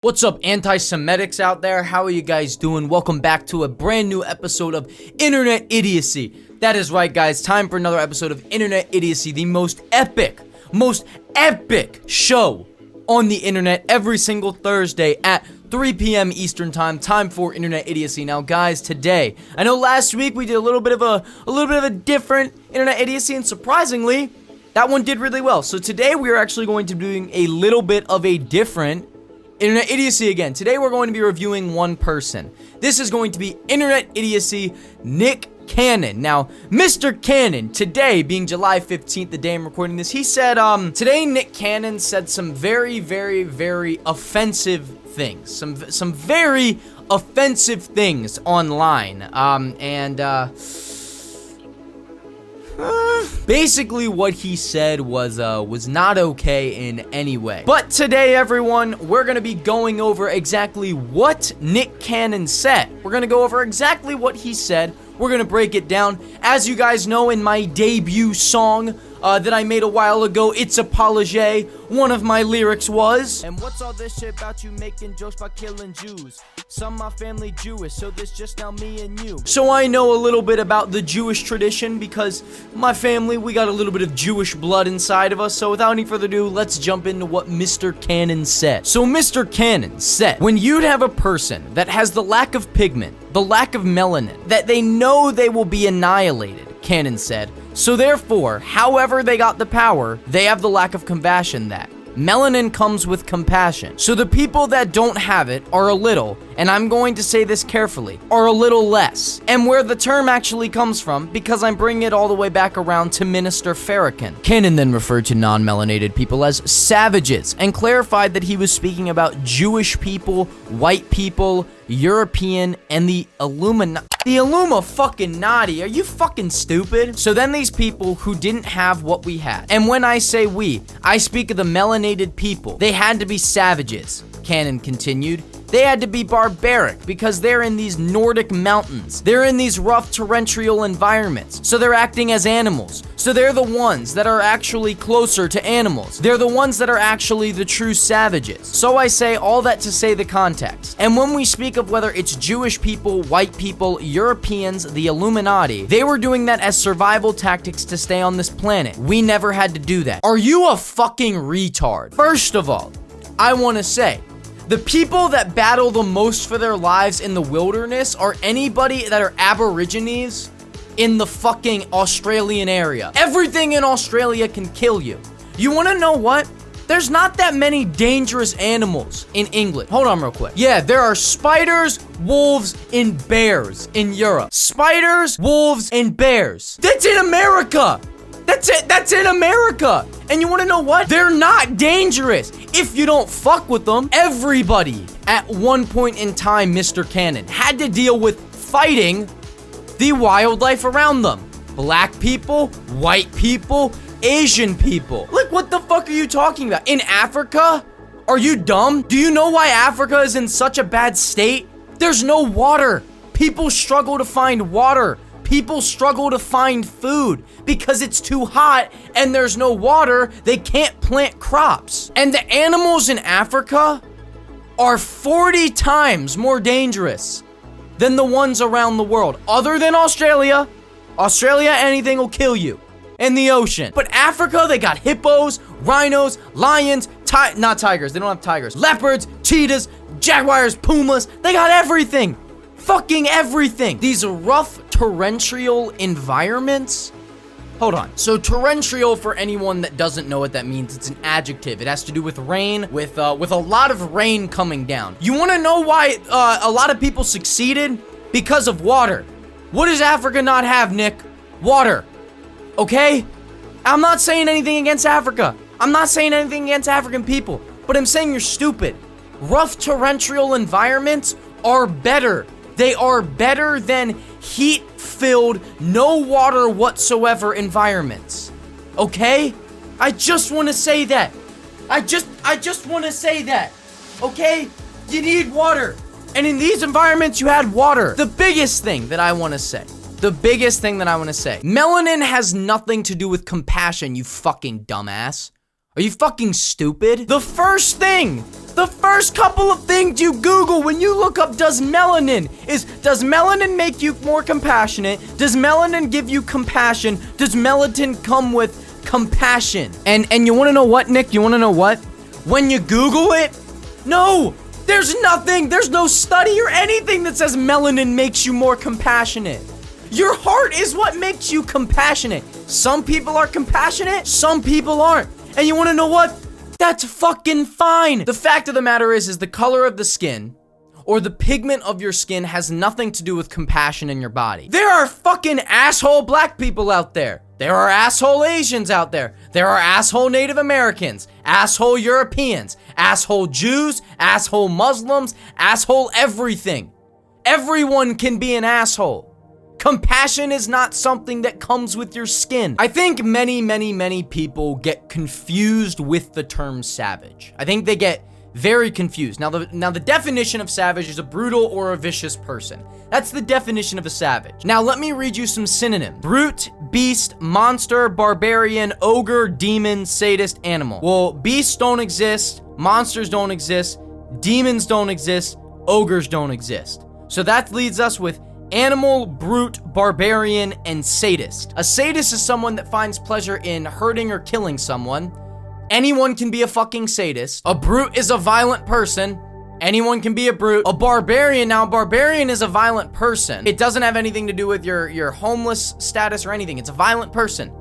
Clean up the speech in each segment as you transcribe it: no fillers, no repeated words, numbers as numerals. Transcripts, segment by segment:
What's up, anti-Semetics out there? How are you guys doing? Welcome back to a brand new episode of Internet Idiocy. That is right, guys. Time for another episode of Internet Idiocy, the most epic show on the internet every single Thursday at 3 p.m. Eastern time for Internet Idiocy. Now, guys, today, I know last week we did a little bit of a different Internet Idiocy, and surprisingly, that one did really well. So today we are actually going to be doing a little bit of a different Internet Idiocy again. Today we're going to be reviewing one person. This is going to be Internet Idiocy Nick Cannon. Now, Mr. Cannon, today being July 15th, the day I'm recording this, he said, today Nick Cannon said some very offensive things. Some very offensive things online. Basically what he said was not okay in any way. But today, everyone, we're gonna be going over exactly what Nick Cannon said. We're gonna go over exactly what he said. We're gonna break it down. As you guys know, in my debut song that I made a while ago, It's Apology, one of my lyrics was, "And what's all this shit about you making jokes about killing Jews? Some of my family Jewish, so this just now me and you." So I know a little bit about the Jewish tradition because my family, we got a little bit of Jewish blood inside of us. So without any further ado, let's jump into what Mr. Cannon said. So Mr. Cannon said, when you'd have a person that has the lack of pigment, the lack of melanin, that they know they will be annihilated, Cannon said. So therefore, however they got the power, they have the lack of compassion that. Melanin comes with compassion. So the people that don't have it are a little, and I'm going to say this carefully, are a little less. And where the term actually comes from, because I'm bringing it all the way back around to Minister Farrakhan. Cannon then referred to non-melanated people as savages, and clarified that he was speaking about Jewish people, white people, European, and the Illuminati. The fucking naughty. Are you fucking stupid? So then these people who didn't have what we had. And when I say we, I speak of the melanated people. They had to be savages, Cannon continued. They had to be barbaric because they're in these Nordic mountains. They're in these rough torrential environments. So they're acting as animals. So they're the ones that are actually closer to animals. They're the ones that are actually the true savages. So I say all that to say the context. And when we speak of whether it's Jewish people, white people, Europeans, the Illuminati, they were doing that as survival tactics to stay on this planet. We never had to do that. Are you a fucking retard? First of all, I want to say, the people that battle the most for their lives in the wilderness are anybody that are aborigines in the fucking Australian area. Everything in Australia can kill you. You wanna know what? There's not that many dangerous animals in England. Hold on real quick. Yeah, there are spiders, wolves, and bears in Europe. Spiders, wolves, and bears. That's in America! That's it. That's in America. And you want to know what? They're not dangerous if you don't fuck with them. Everybody at one point in time, Mr. Cannon, had to deal with fighting the wildlife around them. Black people, white people, Asian people. Like, what the fuck are you talking about? In Africa? Are you dumb? Do you know why Africa is in such a bad state? There's no water. People struggle to find water. People struggle to find food because it's too hot and there's no water. They can't plant crops. And the animals in Africa are 40 times more dangerous than the ones around the world. Other than Australia. Australia, anything will kill you in the ocean. But Africa, they got hippos, rhinos, lions, not tigers. They don't have tigers. Leopards, cheetahs, jaguars, pumas. They got everything. Fucking everything. These rough torrential environments. Hold on. So torrential, for anyone that doesn't know what that means, it's an adjective. It has to do with rain, with a lot of rain coming down. You want to know why a lot of people succeeded? Because of water. What does Africa not have, Nick? Water. Okay? I'm not saying anything against Africa. I'm not saying anything against African people, but I'm saying you're stupid. Rough torrential environments are better. They are better than heat-filled, no water whatsoever environments. Okay? I just want to say that. I just want to say that. Okay? You need water. And in these environments, you had water. The biggest thing that I want to say. Melanin has nothing to do with compassion, you fucking dumbass. Are you fucking stupid? The first thing The first couple of things you Google when you look up does melanin make you more compassionate? Does melanin give you compassion? Does melatonin come with compassion? And you want to know what, Nick? You want to know what? When you Google it, no, there's nothing. There's no study or anything that says melanin makes you more compassionate. Your heart is what makes you compassionate. Some people are compassionate, some people aren't. And you want to know what? That's fucking fine. The fact of the matter is the color of the skin or the pigment of your skin has nothing to do with compassion in your body. There are fucking asshole black people out there. There are asshole Asians out there. There are asshole Native Americans, asshole Europeans, asshole Jews, asshole Muslims, asshole everything. Everyone can be an asshole. Compassion is not something that comes with your skin. I think many people get confused with the term savage. I think they get very confused. Now the definition of savage is a brutal or a vicious person. That's the definition of a savage. Now let me read you some synonyms. Brute, beast, monster, barbarian, ogre, demon, sadist, animal. Well, beasts don't exist, monsters don't exist, demons don't exist, ogres don't exist. So that leads us with animal, brute, barbarian, and sadist. A sadist is someone that finds pleasure in hurting or killing someone. Anyone can be a fucking sadist. A brute is a violent person. Anyone can be a brute. A barbarian, now a barbarian is a violent person. It doesn't have anything to do with your homeless status or anything. It's a violent person.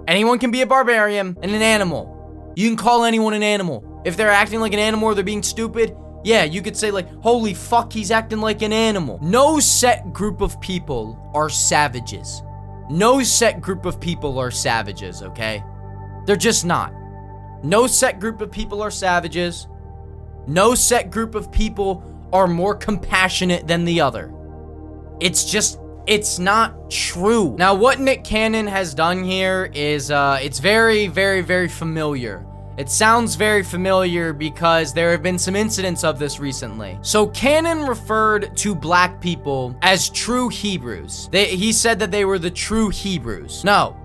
Anyone can be a barbarian. And an animal. You can call anyone an animal. If they're acting like an animal or they're being stupid, yeah, you could say like, holy fuck, he's acting like an animal. No set group of people are savages. No set group of people are savages, okay? They're just not. No set group of people are savages. No set group of people are more compassionate than the other. It's not true. Now, what Nick Cannon has done here is, it's very familiar. It sounds very familiar because there have been some incidents of this recently. So Cannon referred to black people as true Hebrews. He said that they were the true Hebrews. No.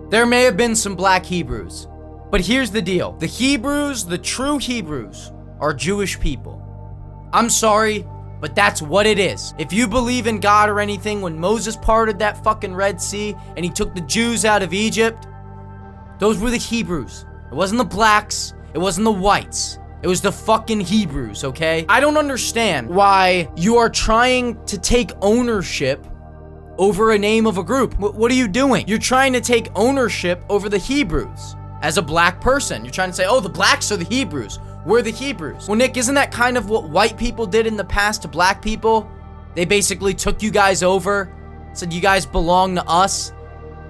There may have been some black Hebrews, but here's the deal. The Hebrews, the true Hebrews, are Jewish people. I'm sorry, but that's what it is. If you believe in God or anything, when Moses parted that fucking Red Sea and he took the Jews out of Egypt, those were the Hebrews. It wasn't the blacks. It wasn't the whites. It was the fucking Hebrews, okay? I don't understand why you are trying to take ownership over a name of a group. What are you doing? You're trying to take ownership over the Hebrews as a black person. You're trying to say, oh, the blacks are the Hebrews. We're the Hebrews. Well, Nick, isn't that kind of what white people did in the past to black people? They basically took you guys over, said you guys belong to us.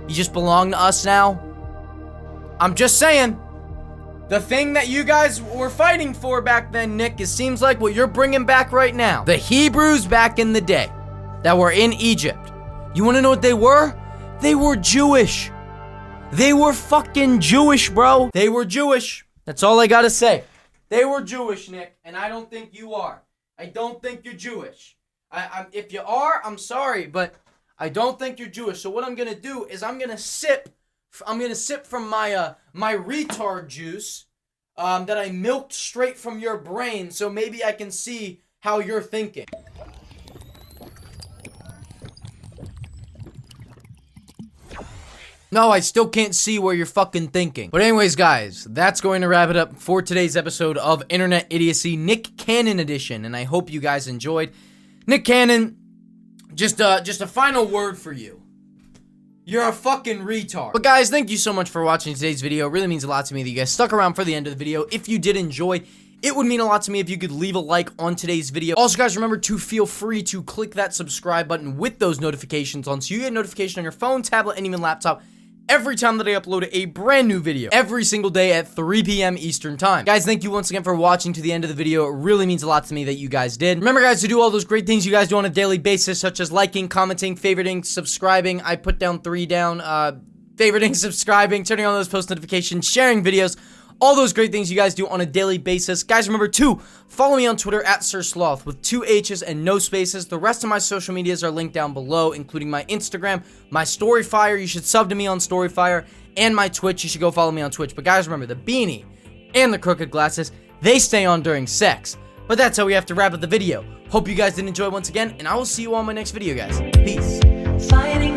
You just belong to us now. I'm just saying, the thing that you guys were fighting for back then, Nick, it seems like what you're bringing back right now. The Hebrews back in the day that were in Egypt. You want to know what they were? They were Jewish. They were fucking Jewish, bro. They were Jewish. That's all I gotta say. They were Jewish, Nick, and I don't think you are. I don't think you're Jewish. If you are, I'm sorry, but I don't think you're Jewish. So what I'm gonna do is I'm gonna sip from my my retard juice that I milked straight from your brain, so maybe I can see how you're thinking. No, I still can't see where you're fucking thinking. But anyways, guys, that's going to wrap it up for today's episode of Internet Idiocy, Nick Cannon edition, and I hope you guys enjoyed. Nick Cannon, just a final word for you. You're a fucking retard. But guys, thank you so much for watching today's video. It really means a lot to me that you guys stuck around for the end of the video. If you did enjoy, it would mean a lot to me if you could leave a like on today's video. Also, guys, remember to feel free to click that subscribe button with those notifications on so you get a notification on your phone, tablet, and even laptop every time that I upload a brand new video, every single day at 3 p.m. Eastern time. Guys, thank you once again for watching to the end of the video. It really means a lot to me that you guys did. Remember, guys, to do all those great things you guys do on a daily basis, such as liking, commenting, favoriting, subscribing. I put down 3 down, favoriting, subscribing, turning on those post notifications, sharing videos, all those great things you guys do on a daily basis. Guys, remember to follow me on Twitter at SirSloth with 2 H's and no spaces. The rest of my social medias are linked down below, including my Instagram, my Storyfire. You should sub to me on Storyfire, and my Twitch. You should go follow me on Twitch. But guys, remember, the beanie and the crooked glasses, they stay on during sex. But that's how we have to wrap up the video. Hope you guys did enjoy once again, and I will see you on my next video, guys. Peace. Fighting